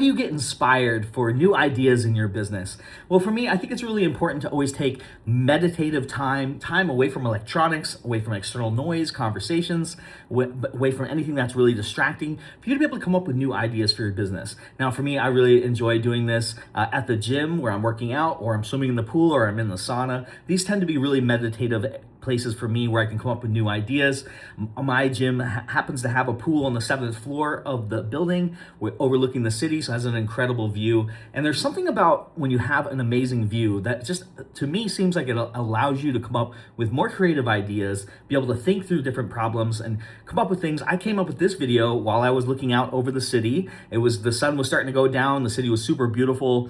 Do you get inspired for new ideas in your business? Well, for me, I think it's really important to always take meditative time away from electronics, away from external noise, conversations, away from anything that's really distracting, for you to be able to come up with new ideas for your business. Now, for me, I really enjoy doing this at the gym where I'm working out, or I'm swimming in the pool, or I'm in the sauna. These tend to be really meditative places for me where I can come up with new ideas. My gym happens to have a pool on the 7th floor of the building overlooking the city, so it has an incredible view. And there's something about when you have an amazing view that just, to me, seems like it allows you to come up with more creative ideas, be able to think through different problems and come up with things. I came up with this video while I was looking out over the city. The sun was starting to go down. The city was super beautiful.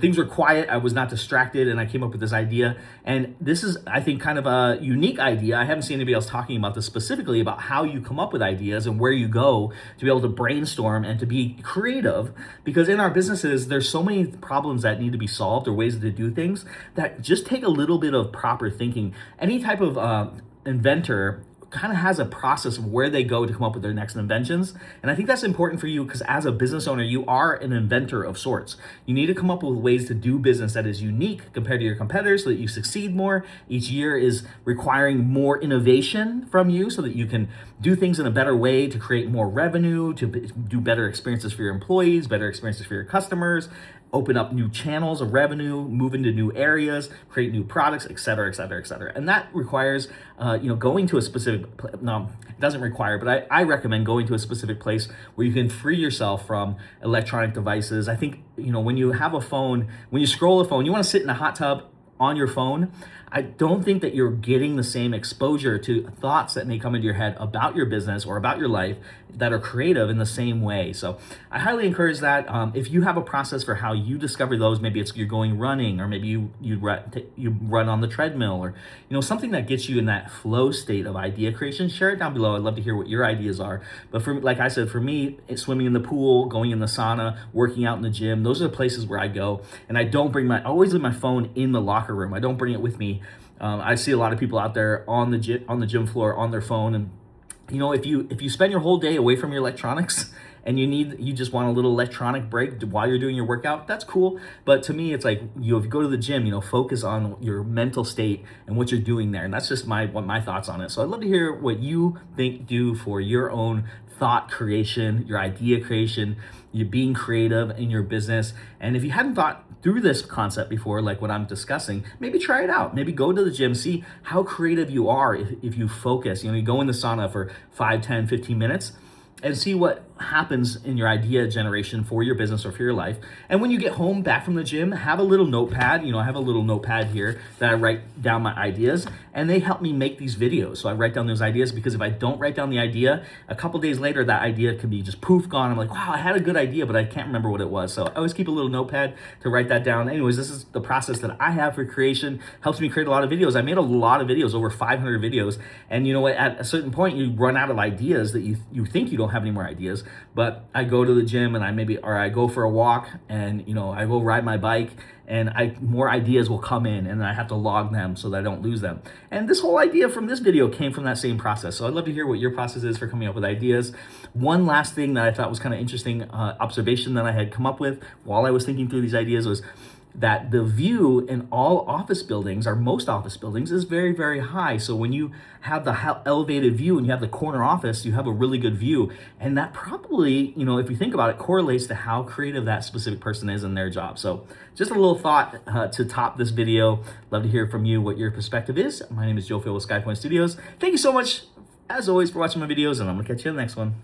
Things were quiet. I was not distracted, and I came up with this idea. And this is, I think, kind of a unique idea. I haven't seen anybody else talking about this specifically, about how you come up with ideas and where you go to be able to brainstorm and to be creative. Because in our businesses, there's so many problems that need to be solved or ways to do things that just take a little bit of proper thinking. Any type of inventor kind of has a process of where they go to come up with their next inventions. And I think that's important for you because as a business owner, you are an inventor of sorts. You need to come up with ways to do business that is unique compared to your competitors so that you succeed more. Each year is requiring more innovation from you so that you can do things in a better way to create more revenue, to do better experiences for your employees, better experiences for your customers, open up new channels of revenue, move into new areas, create new products, et cetera, et cetera, et cetera. And that requires, going to a specific, no, it doesn't require, but I recommend going to a specific place where you can free yourself from electronic devices. I think, when you have a phone, when you scroll a phone, you want to sit in a hot tub on your phone. I don't think that you're getting the same exposure to thoughts that may come into your head about your business or about your life that are creative in the same way. So I highly encourage that. If you have a process for how you discover those, maybe it's you're going running, or maybe you run on the treadmill, or something that gets you in that flow state of idea creation, share it down below. I'd love to hear what your ideas are. But like I said, for me, it's swimming in the pool, going in the sauna, working out in the gym. Those are the places where I go, and I always leave my phone in the locker room. I don't bring it with me. I see a lot of people out there on the gym floor on their phone, and if you spend your whole day away from your electronics and you just want a little electronic break while you're doing your workout, that's cool. But to me, it's like, if you go to the gym, focus on your mental state and what you're doing there. And that's just my thoughts on it. So I'd love to hear what you do for your own thought creation, your idea creation, you being creative in your business. And if you hadn't thought through this concept before, like what I'm discussing, maybe try it out. Maybe go to the gym, see how creative you are if you focus. You go in the sauna for 5, 10, 15 minutes and see what happens in your idea generation for your business or for your life. And when you get home back from the gym, have a little notepad. I have a little notepad here that I write down my ideas, and they help me make these videos. So I write down those ideas, because if I don't write down the idea, a couple days later, that idea could be just poof, gone. I'm like, wow, I had a good idea, but I can't remember what it was. So I always keep a little notepad to write that down. Anyways, this is the process that I have for creation. Helps me create a lot of videos. I made a lot of videos, over 500 videos. And you know what? At a certain point, you run out of ideas that you think you don't have any more ideas. But I go to the gym and I go for a walk, and I go ride my bike, and more ideas will come in, and I have to log them so that I don't lose them. And this whole idea from this video came from that same process. So I'd love to hear what your process is for coming up with ideas. One last thing that I thought was kind of interesting observation that I had come up with while I was thinking through these ideas was that the view in all office buildings, or most office buildings, is very, very high. So when you have the elevated view and you have the corner office, you have a really good view. And that probably, if you think about it, correlates to how creative that specific person is in their job. So just a little thought to top this video. Love to hear from you what your perspective is. My name is Joe Phil with SkyPoint Studios. Thank you so much, as always, for watching my videos, and I'm gonna catch you in the next one.